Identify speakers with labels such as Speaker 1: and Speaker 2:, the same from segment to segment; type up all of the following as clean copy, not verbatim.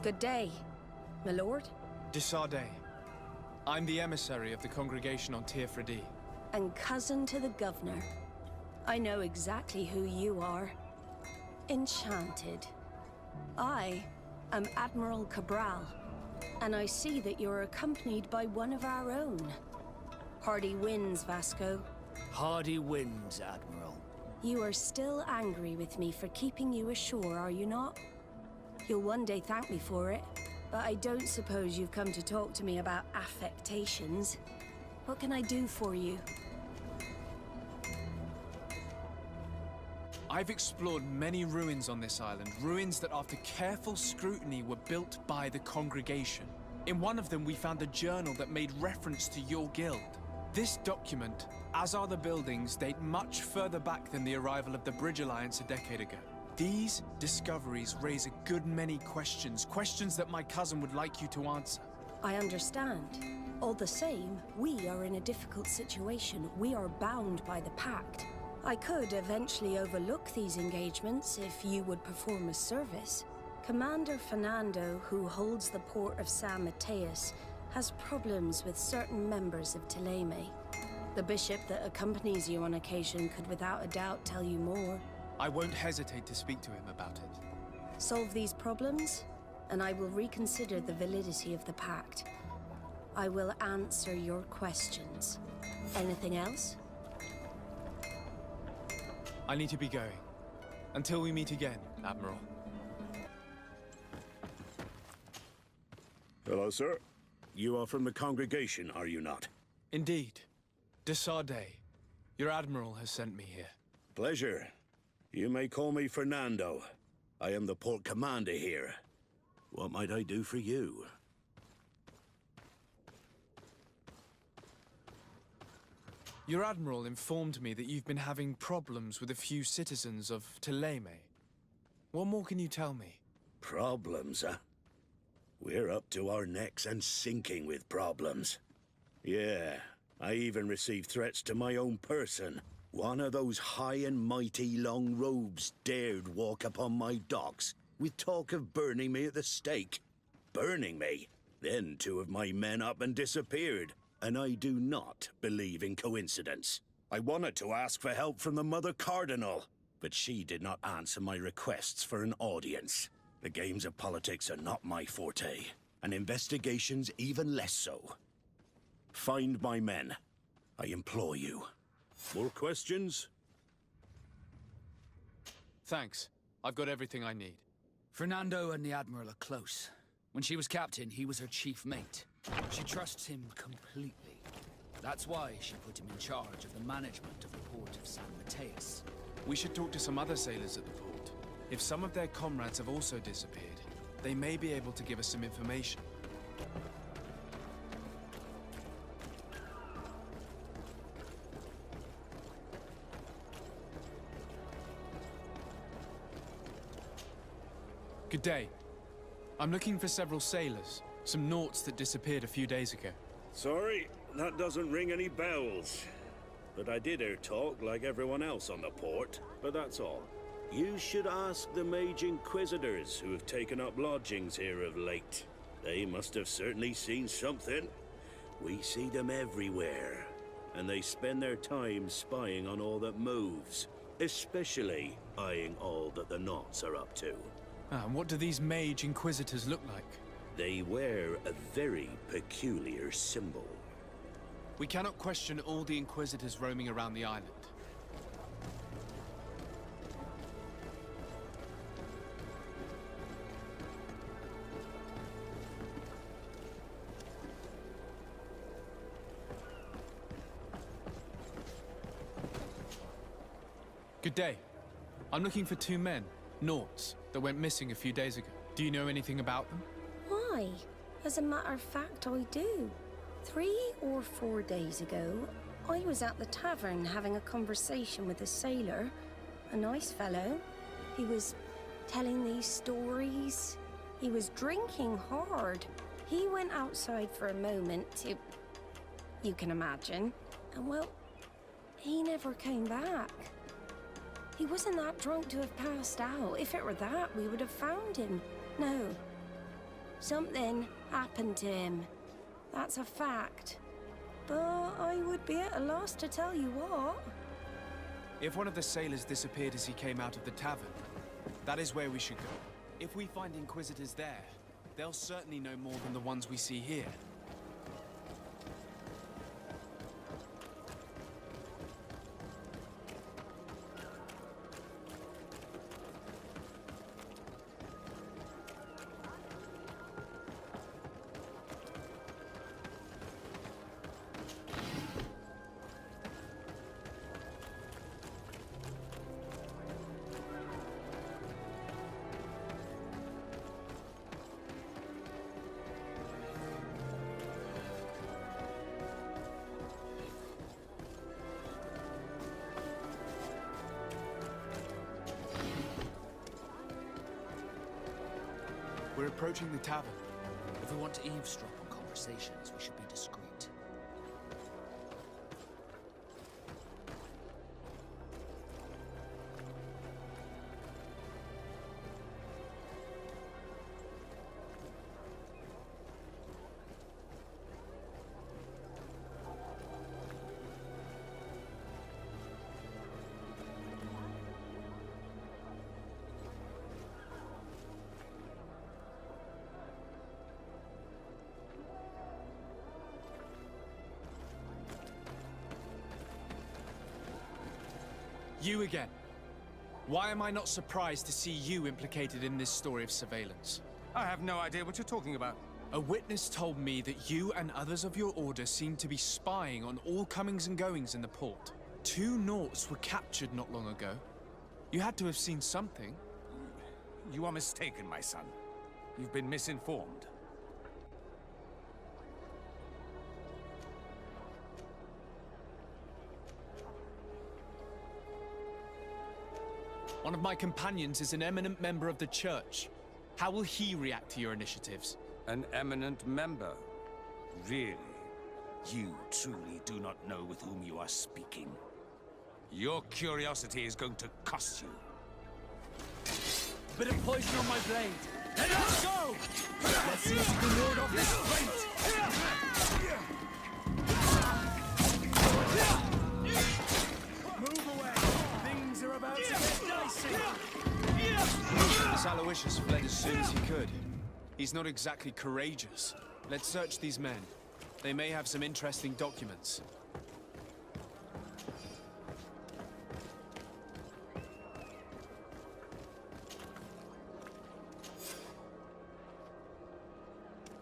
Speaker 1: Good day, my lord.
Speaker 2: Desarde. I'm the emissary of the congregation on Teofredi.
Speaker 1: And cousin to the governor. I know exactly who you are. Enchanted. I am Admiral Cabral, and I see that you're accompanied by one of our own. Hardy winds, Vasco.
Speaker 3: Hardy winds, Admiral.
Speaker 1: You are still angry with me for keeping you ashore, are you not? You'll one day thank me for it, but I don't suppose you've come to talk to me about affectations. What can I do for you?
Speaker 2: I've explored many ruins on this island, ruins that after careful scrutiny were built by the congregation. In one of them we found a journal that made reference to your guild. This document, as are the buildings, date much further back than the arrival of the Bridge Alliance a decade ago. These discoveries raise a good many questions, questions that my cousin would like you to answer.
Speaker 1: I understand. All the same, we are in a difficult situation. We are bound by the Pact. I could eventually overlook these engagements if you would perform a service. Commander Fernando, who holds the port of San Mateus, has problems with certain members of Teleme. The bishop that accompanies you on occasion could without a doubt tell you more.
Speaker 2: I won't hesitate to speak to him about it.
Speaker 1: Solve these problems, and I will reconsider the validity of the Pact. I will answer your questions. Anything else?
Speaker 2: I need to be going. Until we meet again, Admiral.
Speaker 4: Hello, sir. You are from the congregation, are you not?
Speaker 2: Indeed. Desarde. Your Admiral has sent me here.
Speaker 4: Pleasure. You may call me Fernando. I am the port commander here. What might I do for you?
Speaker 2: Your Admiral informed me that you've been having problems with a few citizens of Teleme. What more can you tell me?
Speaker 4: Problems, huh? We're up to our necks and sinking with problems. Yeah, I even received threats to my own person. One of those high and mighty long robes dared walk upon my docks with talk of burning me at the stake. Burning me? Then two of my men up and disappeared. And I do not believe in coincidence. I wanted to ask for help from the Mother Cardinal, but she did not answer my requests for an audience. The games of politics are not my forte, and investigations even less so. Find my men. I implore you. More questions?
Speaker 2: Thanks. I've got everything I need.
Speaker 3: Fernando and the Admiral are close. When she was captain, he was her chief mate. She trusts him completely. That's why she put him in charge of the management of the port of San Mateus.
Speaker 2: We should talk to some other sailors at the port. If some of their comrades have also disappeared, they may be able to give us some information. Good day. I'm looking for several sailors. Some naughts that disappeared a few days ago.
Speaker 4: Sorry, that doesn't ring any bells. But I did hear talk like everyone else on the port, but that's all. You should ask the mage inquisitors who have taken up lodgings here of late. They must have certainly seen something. We see them everywhere, and they spend their time spying on all that moves, especially eyeing all that the Knots are up to.
Speaker 2: And what do these mage inquisitors look like?
Speaker 4: They wear a very peculiar symbol.
Speaker 2: We cannot question all the inquisitors roaming around the island. Good day. I'm looking for two men, Naughts, that went missing a few days ago. Do you know anything about them?
Speaker 1: Why? As a matter of fact, I do. 3 or 4 days ago, I was at the tavern having a conversation with a sailor. A nice fellow. He was telling these stories. He was drinking hard. He went outside for a moment to... you can imagine. And well, he never came back. He wasn't that drunk to have passed out. If it were that, we would have found him. No. Something happened to him. That's a fact. But I would be at a loss to tell you what.
Speaker 2: If one of the sailors disappeared as he came out of the tavern, that is where we should go. If we find Inquisitors there, they'll certainly know more than the ones we see here. We're approaching the tavern.
Speaker 3: If we want to eavesdrop on conversations, we should be discreet.
Speaker 2: You again. Why am I not surprised to see you implicated in this story of surveillance?
Speaker 5: I have no idea what you're talking about.
Speaker 2: A witness told me that you and others of your order seem to be spying on all comings and goings in the port. 2 Nauts were captured not long ago. You had to have seen something.
Speaker 5: You are mistaken, my son. You've been misinformed.
Speaker 2: One of my companions is an eminent member of the Church. How will he react to your initiatives?
Speaker 5: An eminent member? Really? You truly do not know with whom you are speaking. Your curiosity is going to cost you.
Speaker 3: Bit of poison on my blade. Then let's go! Let's see if you can ward off this fate!
Speaker 5: Move away! Things are about to get dicey!
Speaker 2: This Aloysius fled as soon as he could. He's not exactly courageous. Let's search these men. They may have some interesting documents.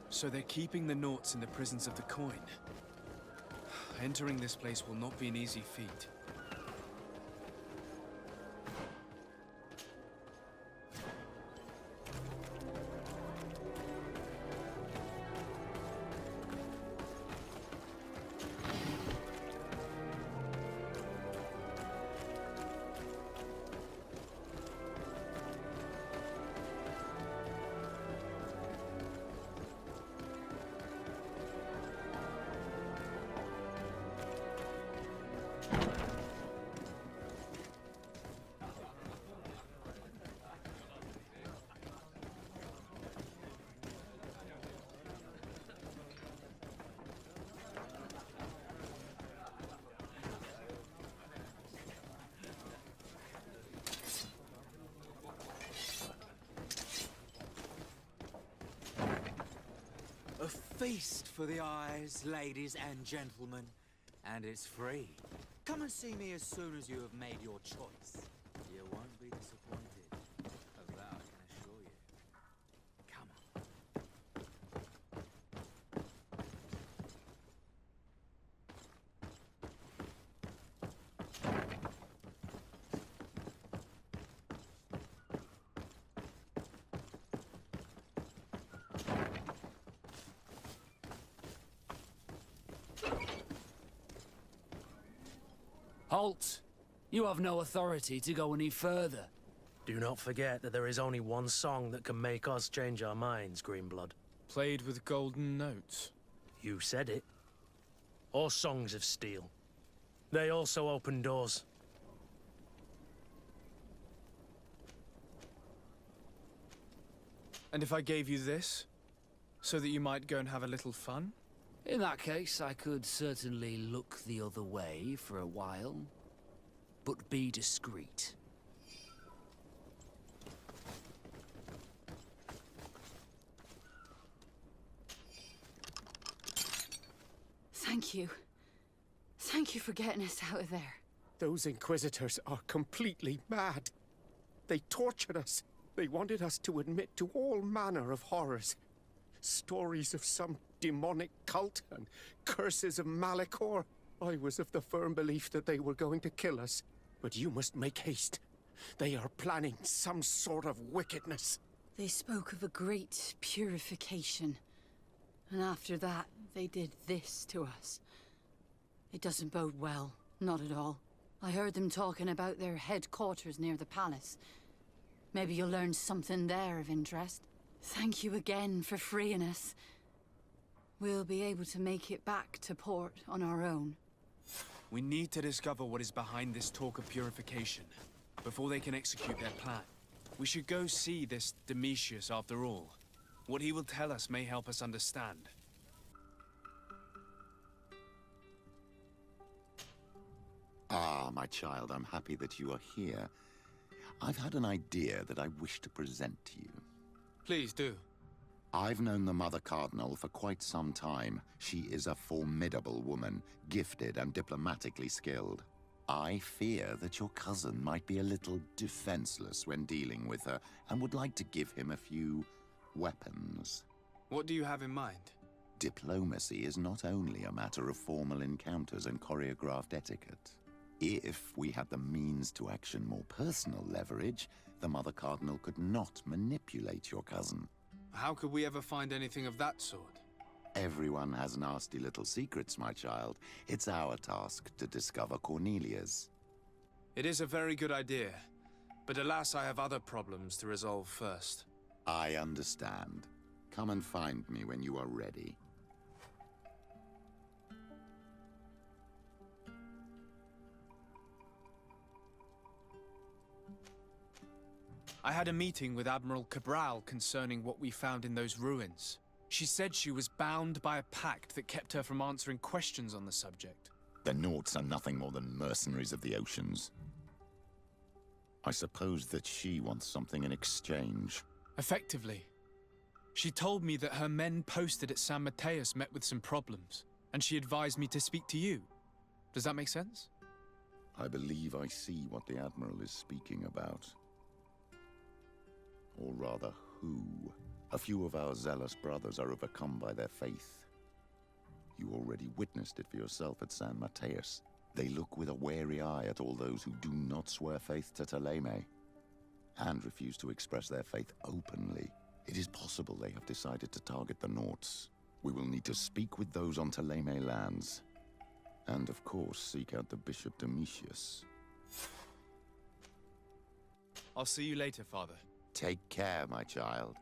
Speaker 2: So they're keeping the Nauts in the prisons of the coin. Entering this place will not be an easy feat.
Speaker 6: A feast for the eyes, ladies and gentlemen, and it's free. Come and see me as soon as you have made your choice. You won't be disappointed, of that I can assure you. Come on.
Speaker 3: Halt! You have no authority to go any further.
Speaker 7: Do not forget that there is only one song that can make us change our minds, Greenblood.
Speaker 2: Played with golden notes.
Speaker 7: You said it. Or songs of steel. They also open doors.
Speaker 2: And if I gave you this? So that you might go and have a little fun?
Speaker 3: In that case, I could certainly look the other way for a while. But be discreet.
Speaker 8: Thank you. Thank you for getting us out of there.
Speaker 9: Those Inquisitors are completely mad. They tortured us. They wanted us to admit to all manner of horrors. Stories of some demonic cult and curses of Malachor. I was of the firm belief that they were going to kill us. But you must make haste. They are planning some sort of wickedness.
Speaker 8: They spoke of a great purification. And after that, they did this to us. It doesn't bode well. Not at all. I heard them talking about their headquarters near the palace. Maybe you'll learn something there of interest. Thank you again for freeing us. We'll be able to make it back to port on our own.
Speaker 2: We need to discover what is behind this talk of purification, before they can execute their plan. We should go see this Domitius after all. What he will tell us may help us understand.
Speaker 10: Ah, my child, I'm happy that you are here. I've had an idea that I wish to present to you.
Speaker 2: Please do.
Speaker 10: I've known the Mother Cardinal for quite some time. She is a formidable woman, gifted and diplomatically skilled. I fear that your cousin might be a little defenseless when dealing with her, and would like to give him a few weapons.
Speaker 2: What do you have in mind?
Speaker 10: Diplomacy is not only a matter of formal encounters and choreographed etiquette. If we had the means to action more personal leverage, the Mother Cardinal could not manipulate your cousin.
Speaker 2: How could we ever find anything of that sort?
Speaker 10: Everyone has nasty little secrets, my child. It's our task to discover Cornelia's.
Speaker 2: It is a very good idea, but alas, I have other problems to resolve first.
Speaker 10: I understand. Come and find me when you are ready.
Speaker 2: I had a meeting with Admiral Cabral concerning what we found in those ruins. She said she was bound by a pact that kept her from answering questions on the subject.
Speaker 10: The Nauts are nothing more than mercenaries of the oceans. I suppose that she wants something in exchange.
Speaker 2: Effectively. She told me that her men posted at San Mateus met with some problems, and she advised me to speak to you. Does that make sense?
Speaker 10: I believe I see what the Admiral is speaking about. Or rather, who. A few of our zealous brothers are overcome by their faith. You already witnessed it for yourself at San Mateus. They look with a wary eye at all those who do not swear faith to Thélème, and refuse to express their faith openly. It is possible they have decided to target the Nauts. We will need to speak with those on Thélème lands. And of course, seek out the Bishop Domitius.
Speaker 2: I'll see you later, Father.
Speaker 10: Take care, my child.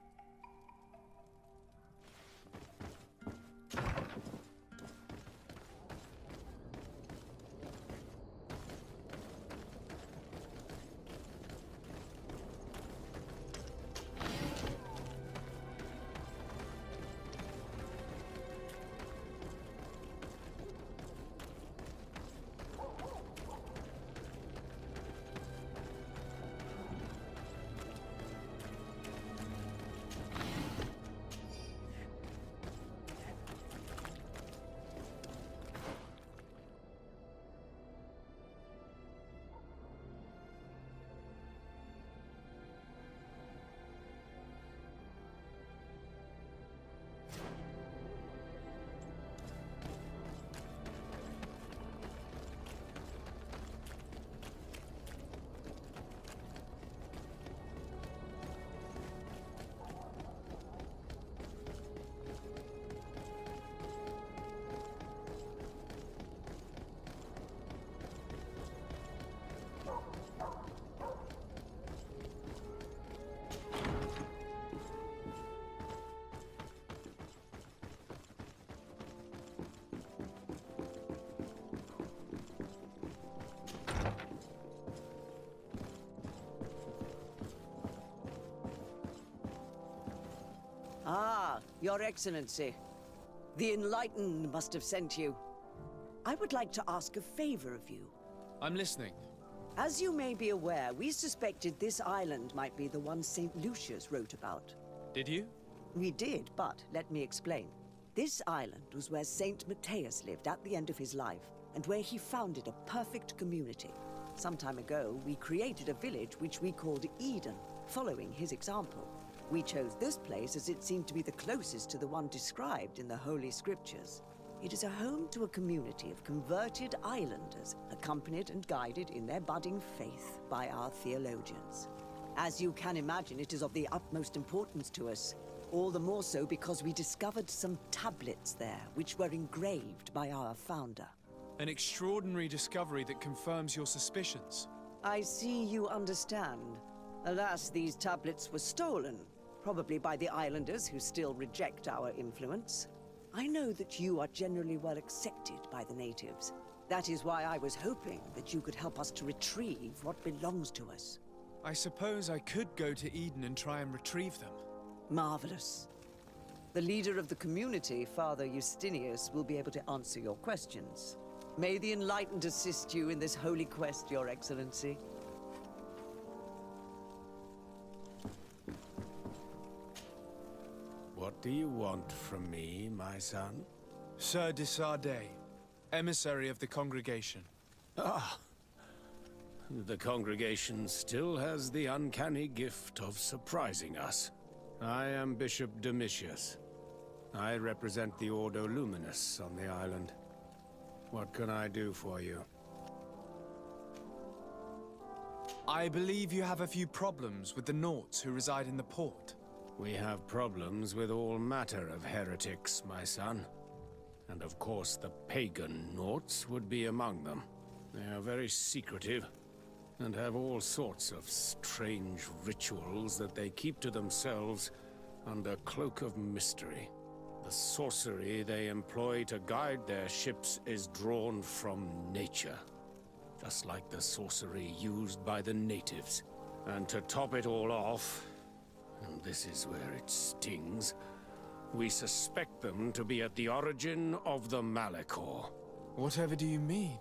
Speaker 11: Ah, Your Excellency. The Enlightened must have sent you. I would like to ask a favor of you.
Speaker 2: I'm listening.
Speaker 11: As you may be aware, we suspected this island might be the one St. Lucius wrote about.
Speaker 2: Did you?
Speaker 11: We did, but let me explain. This island was where St. Matthias lived at the end of his life, and where he founded a perfect community. Some time ago, we created a village which we called Eden, following his example. We chose this place as it seemed to be the closest to the one described in the Holy Scriptures. It is a home to a community of converted islanders, accompanied and guided in their budding faith by our theologians. As you can imagine, it is of the utmost importance to us, all the more so because we discovered some tablets there, which were engraved by our founder.
Speaker 2: An extraordinary discovery that confirms your suspicions.
Speaker 11: I see you understand. Alas, these tablets were stolen, probably by the islanders who still reject our influence. I know that you are generally well accepted by the natives. That is why I was hoping that you could help us to retrieve what belongs to us.
Speaker 2: I suppose I could go to Eden and try and retrieve them.
Speaker 11: Marvelous. The leader of the community, Father Justinius, will be able to answer your questions. May the Enlightened assist you in this holy quest, Your Excellency.
Speaker 12: What do you want from me, my son?
Speaker 2: Sir de Sardet, emissary of the congregation.
Speaker 12: Ah, the congregation still has the uncanny gift of surprising us. I am Bishop Domitius. I represent the Ordo Luminous on the island. What can I do for you?
Speaker 2: I believe you have a few problems with the Nauts who reside in the port.
Speaker 12: We have problems with all matter of heretics, my son. And of course the pagan Nauts would be among them. They are very secretive, and have all sorts of strange rituals that they keep to themselves under cloak of mystery. The sorcery they employ to guide their ships is drawn from nature, just like the sorcery used by the natives. And to top it all off, and this is where it stings, we suspect them to be at the origin of the Malachor.
Speaker 2: Whatever do you mean?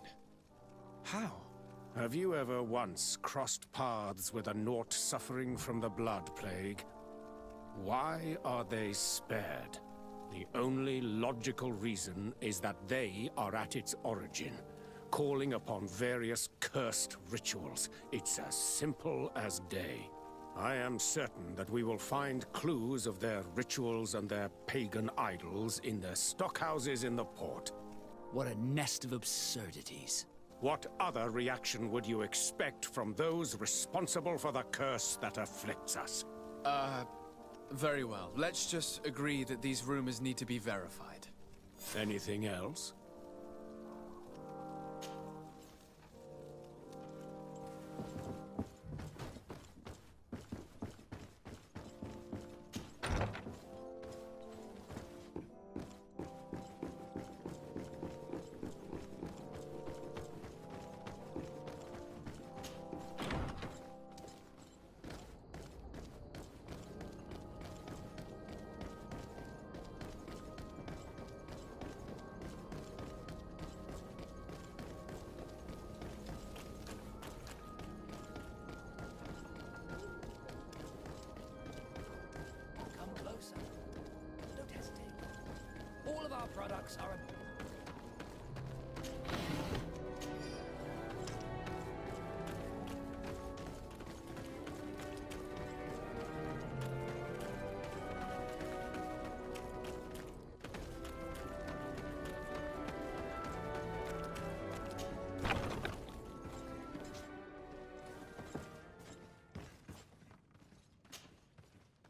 Speaker 2: How?
Speaker 12: Have you ever once crossed paths with a Naut suffering from the Blood Plague? Why are they spared? The only logical reason is that they are at its origin, calling upon various cursed rituals. It's as simple as day. I am certain that we will find clues of their rituals and their pagan idols in their stockhouses in the port.
Speaker 3: What a nest of absurdities.
Speaker 12: What other reaction would you expect from those responsible for the curse that afflicts us?
Speaker 2: Very well. Let's just agree that these rumors need to be verified.
Speaker 12: Anything else?
Speaker 3: Come closer. Don't hesitate. All of our products are...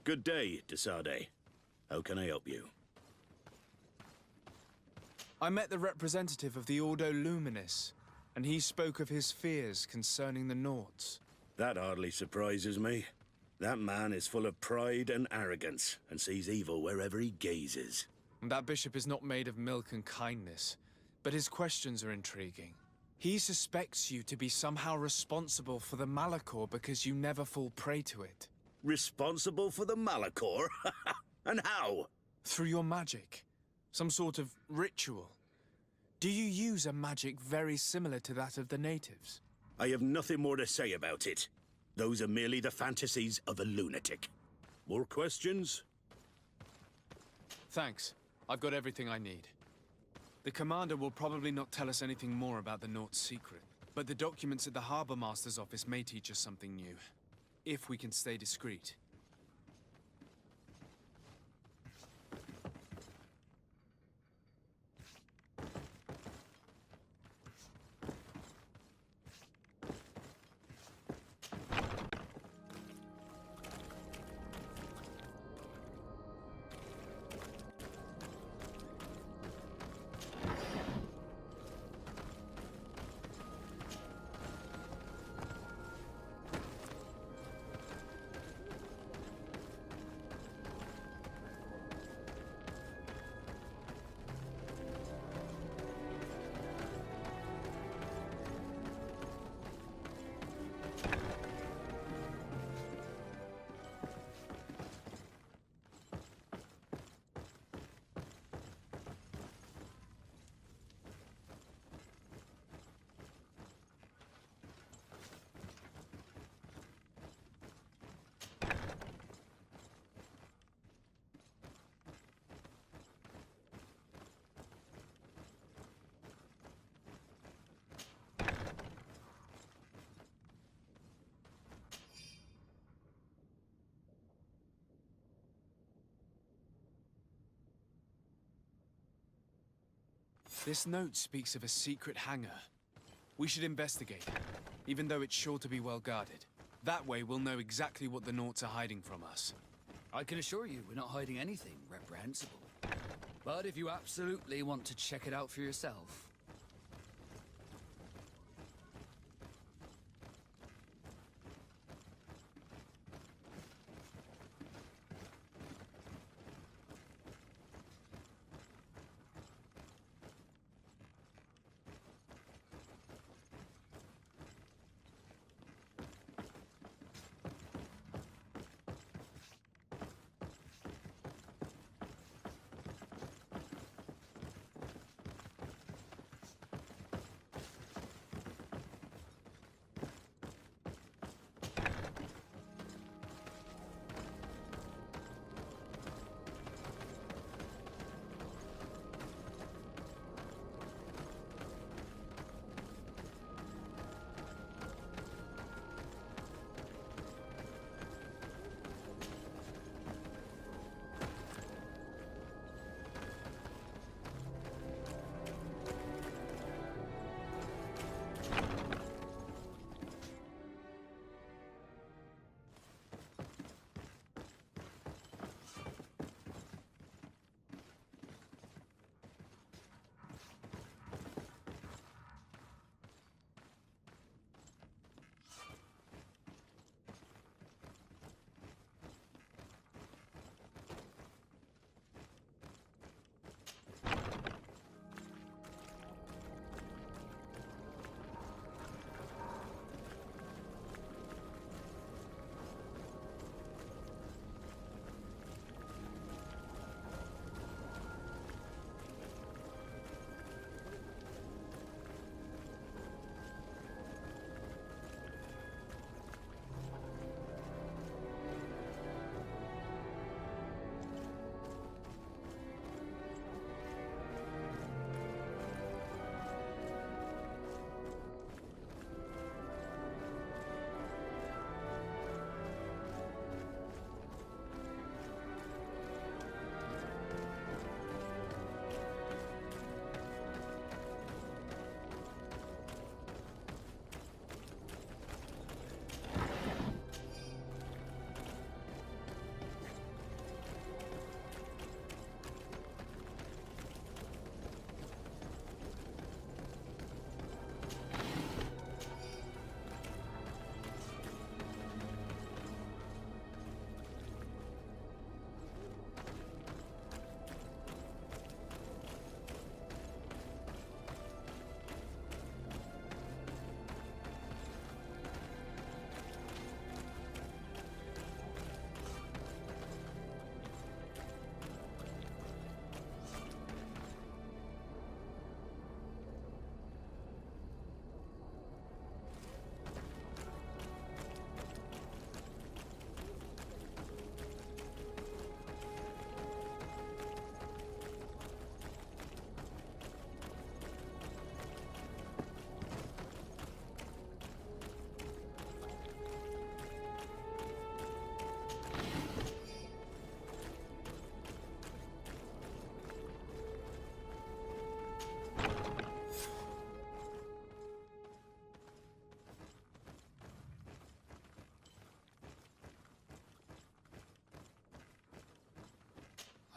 Speaker 4: Good day, de Sardet. How can I help you?
Speaker 2: I met the representative of the Ordo Luminis, and he spoke of his fears concerning the Nauts.
Speaker 4: That hardly surprises me. That man is full of pride and arrogance, and sees evil wherever he gazes.
Speaker 2: That bishop is not made of milk and kindness, but his questions are intriguing. He suspects you to be somehow responsible for the Malachor because you never fall prey to it.
Speaker 4: Responsible for the Malachor? And how?
Speaker 2: Through your magic. Some sort of ritual. Do you use a magic very similar to that of the natives?
Speaker 4: I have nothing more to say about it. Those are merely the fantasies of a lunatic. More questions?
Speaker 2: Thanks. I've got everything I need. The commander will probably not tell us anything more about the Nort's secret, but the documents at the Harbor Master's office may teach us something new. If we can stay discreet. This note speaks of a secret hangar. We should investigate, even though it's sure to be well guarded. That way we'll know exactly what the Norts are hiding from us.
Speaker 3: I can assure you we're not hiding anything reprehensible. But if you absolutely want to check it out for yourself...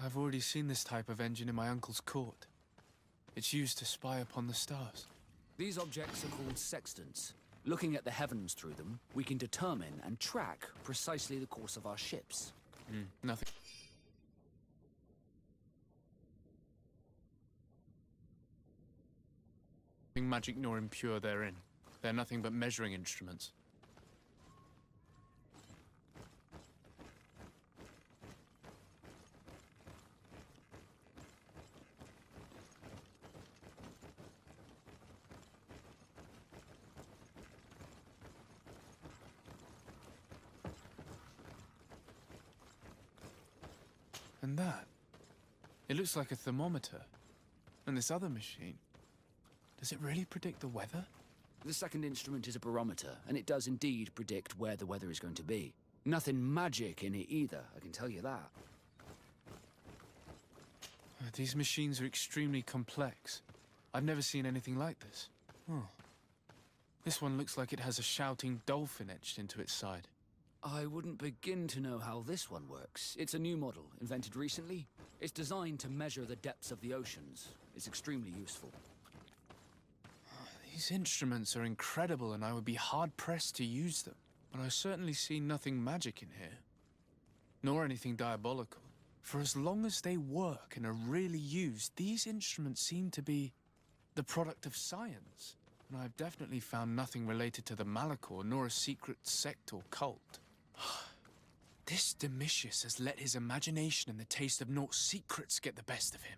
Speaker 2: I've already seen this type of engine in my uncle's court. It's used to spy upon the stars.
Speaker 3: These objects are called sextants. Looking at the heavens through them, we can determine and track precisely the course of our ships.
Speaker 2: Nothing. Nothing magic nor impure therein. They're nothing but measuring instruments. And that? It looks like a thermometer. And this other machine, does it really predict the weather?
Speaker 3: The second instrument is a barometer, and it does indeed predict where the weather is going to be. Nothing magic in it either, I can tell you that.
Speaker 2: These machines are extremely complex. I've never seen anything like this. Oh. This one looks like it has a shouting dolphin etched into its side.
Speaker 3: I wouldn't begin to know how this one works. It's a new model, invented recently. It's designed to measure the depths of the oceans. It's extremely useful.
Speaker 2: These instruments are incredible, and I would be hard-pressed to use them. But I certainly see nothing magic in here. Nor anything diabolical. For as long as they work and are really used, these instruments seem to be the product of science. And I've definitely found nothing related to the Malachor, nor a secret sect or cult. This Domitius has let his imagination and the taste of Naught's secrets get the best of him.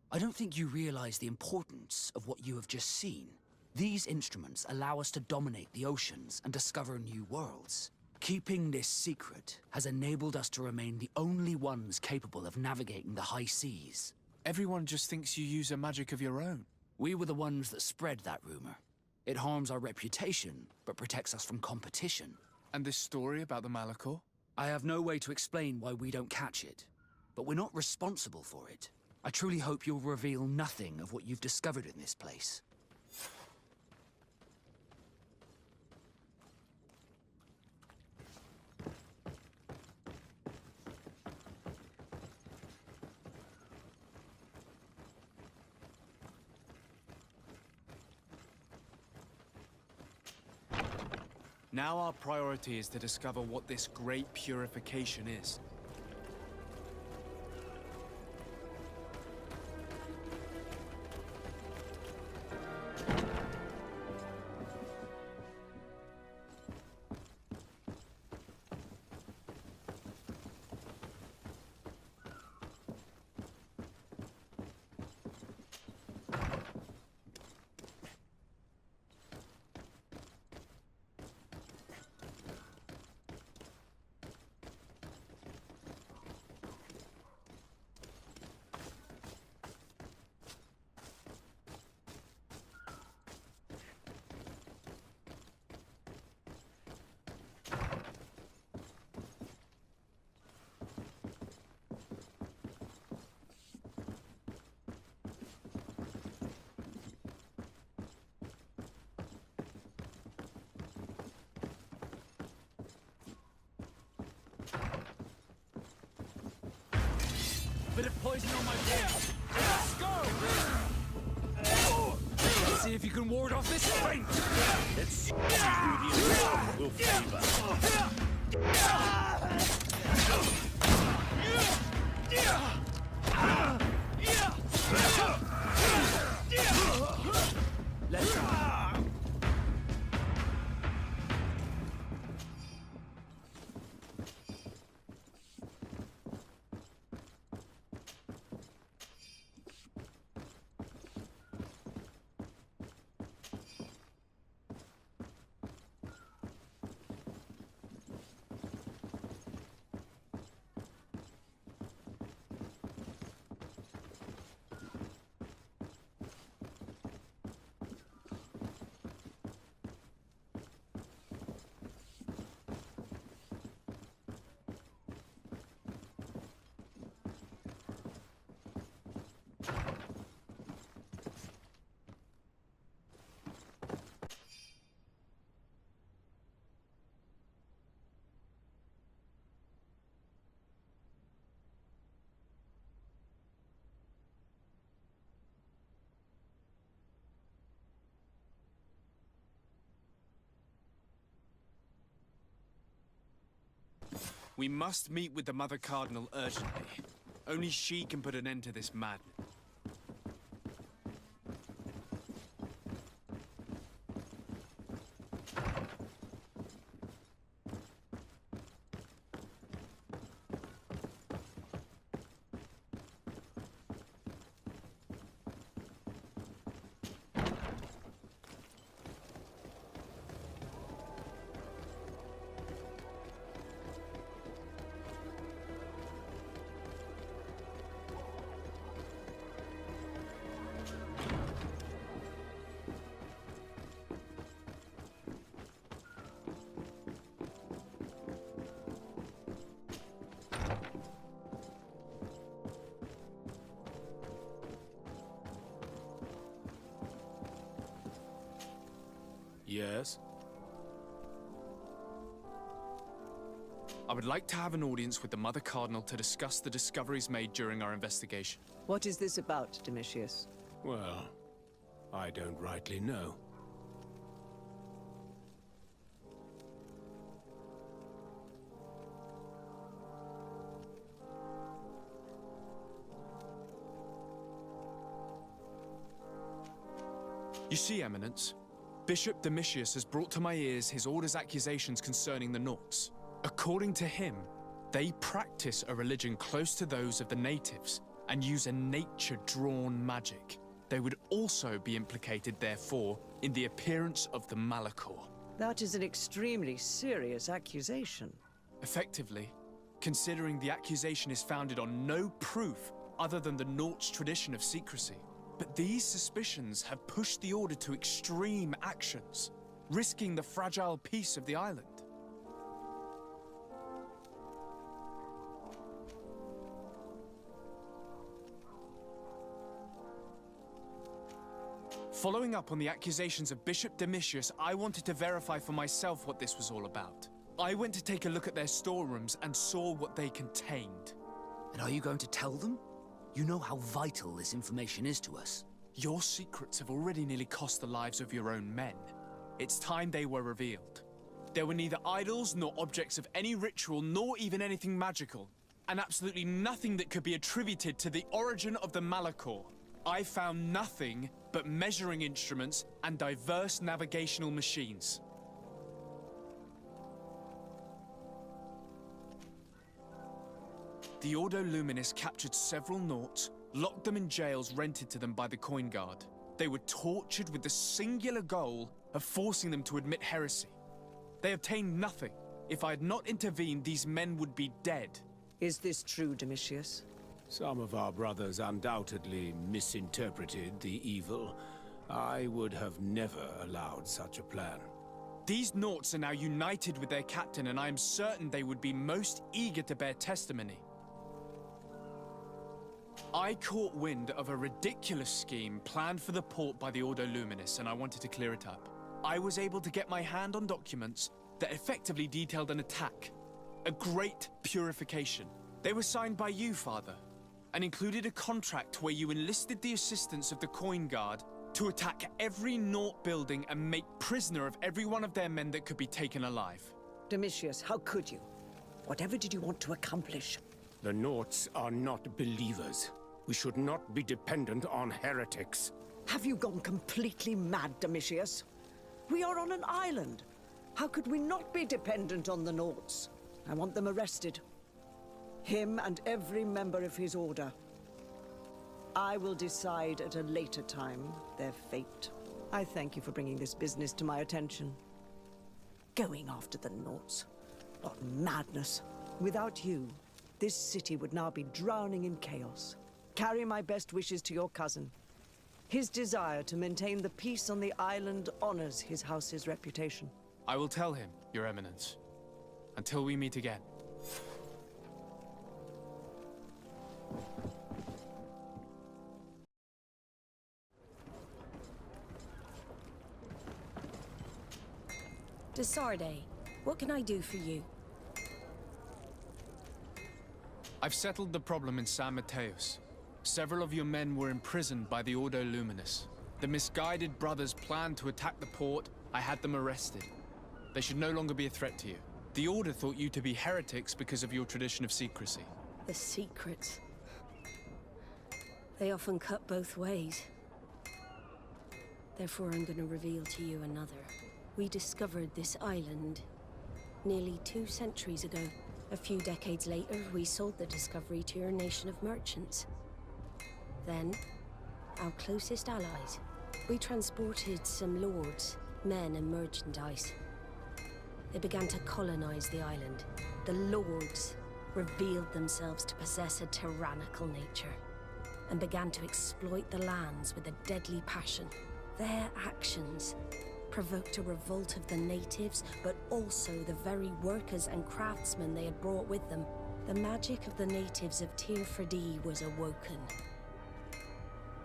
Speaker 3: I don't think you realize the importance of what you have just seen. These instruments allow us to dominate the oceans and discover new worlds. Keeping this secret has enabled us to remain the only ones capable of navigating the high seas.
Speaker 2: Everyone just thinks you use a magic of your own.
Speaker 3: We were the ones that spread that rumor. It harms our reputation, but protects us from competition.
Speaker 2: And this story about the Malachor?
Speaker 3: I have no way to explain why we don't catch it, but we're not responsible for it. I truly hope you'll reveal nothing of what you've discovered in this place.
Speaker 2: Now our priority is to discover what this great purification is.
Speaker 3: Bit of poison on my face. Let's go! Let's see if you can ward off this faint.
Speaker 4: Let's see if you will favor.
Speaker 3: Let's go.
Speaker 2: We must meet with the Mother Cardinal urgently. Only she can put an end to this madness.
Speaker 12: Yes?
Speaker 2: I would like to have an audience with the Mother Cardinal to discuss the discoveries made during our investigation.
Speaker 11: What is this about, Domitius?
Speaker 12: Well, I don't rightly know.
Speaker 2: You see, Eminence, Bishop Domitius has brought to my ears his order's accusations concerning the Nauts. According to him, they practice a religion close to those of the natives and use a nature-drawn magic. They would also be implicated, therefore, in the appearance of the Malachor.
Speaker 11: That is an extremely serious accusation.
Speaker 2: Effectively, considering the accusation is founded on no proof other than the Nauts' tradition of secrecy. But these suspicions have pushed the Order to extreme actions, risking the fragile peace of the island. Following up on the accusations of Bishop Domitius, I wanted to verify for myself what this was all about. I went to take a look at their storerooms and saw what they contained.
Speaker 3: And are you going to tell them? You know how vital this information is to us.
Speaker 2: Your secrets have already nearly cost the lives of your own men. It's time they were revealed. There were neither idols nor objects of any ritual, nor even anything magical, and absolutely nothing that could be attributed to the origin of the Malachor. I found nothing but measuring instruments and diverse navigational machines. The Ordo Luminis captured several Nauts, locked them in jails rented to them by the Coin Guard. They were tortured with the singular goal of forcing them to admit heresy. They obtained nothing. If I had not intervened, these men would be dead.
Speaker 11: Is this true, Domitius?
Speaker 12: Some of our brothers undoubtedly misinterpreted the evil. I would have never allowed such a plan.
Speaker 2: These Nauts are now united with their captain, and I am certain they would be most eager to bear testimony. I caught wind of a ridiculous scheme planned for the port by the Ordo Luminis, and I wanted to clear it up. I was able to get my hand on documents that effectively detailed an attack. A great purification. They were signed by you, Father, and included a contract where you enlisted the assistance of the Coin Guard to attack every Naut building and make prisoner of every one of their men that could be taken alive.
Speaker 11: Domitius, how could you? Whatever did you want to accomplish?
Speaker 12: The Nauts are not believers. We should not be dependent on heretics.
Speaker 11: Have you gone completely mad, Domitius? We are on an island. How could we not be dependent on the Nauts? I want them arrested. Him and every member of his order. I will decide at a later time their fate. I thank you for bringing this business to my attention. Going after the Nauts. What madness. Without you, this city would now be drowning in chaos. Carry my best wishes to your cousin. His desire to maintain the peace on the island honors his house's reputation.
Speaker 2: I will tell him, Your Eminence. Until we meet again.
Speaker 1: Desarde, what can I do for you?
Speaker 2: I've settled the problem in San Mateus. Several of your men were imprisoned by the Ordo Luminis. The misguided brothers planned to attack the port. I had them arrested. They should no longer be a threat to you. The Order thought you to be heretics because of your tradition of secrecy.
Speaker 1: The secrets. They often cut both ways. Therefore, I'm going to reveal to you another. We discovered this island nearly 2 centuries ago. A few decades later, we sold the discovery to your nation of merchants. Then, our closest allies. We transported some lords, men, and merchandise. They began to colonize the island. The lords revealed themselves to possess a tyrannical nature and began to exploit the lands with a deadly passion. Their actions provoked a revolt of the natives, but also the very workers and craftsmen they had brought with them. The magic of the natives of Tir Fredee was awoken.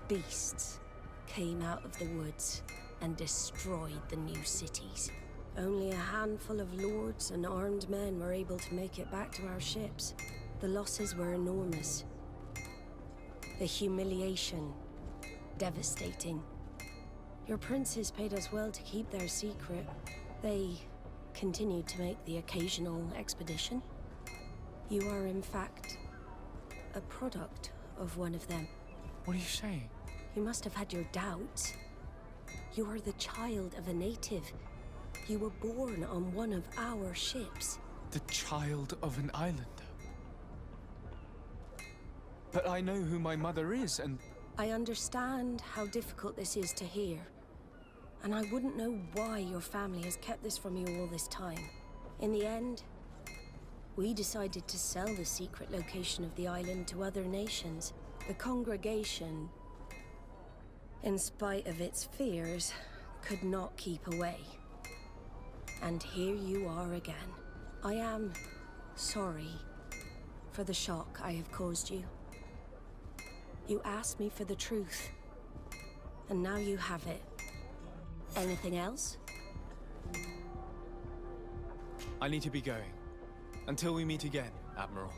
Speaker 1: Beasts came out of the woods and destroyed the new cities. Only a handful of lords and armed men were able to make it back to our ships. The losses were enormous. The humiliation, devastating. Your princes paid us well to keep their secret. They continued to make the occasional expedition. You are, in fact, a product of one of them.
Speaker 2: What are you saying?
Speaker 1: You must have had your doubts. You are the child of a native. You were born on one of our ships.
Speaker 2: The child of an islander. But I know who my mother is, and...
Speaker 1: I understand how difficult this is to hear. And I wouldn't know why your family has kept this from you all this time. In the end, we decided to sell the secret location of the island to other nations. The congregation, in spite of its fears, could not keep away. And here you are again. I am sorry for the shock I have caused you. You asked me for the truth, and now you have it. Anything else?
Speaker 2: I need to be going. Until we meet again, Admiral.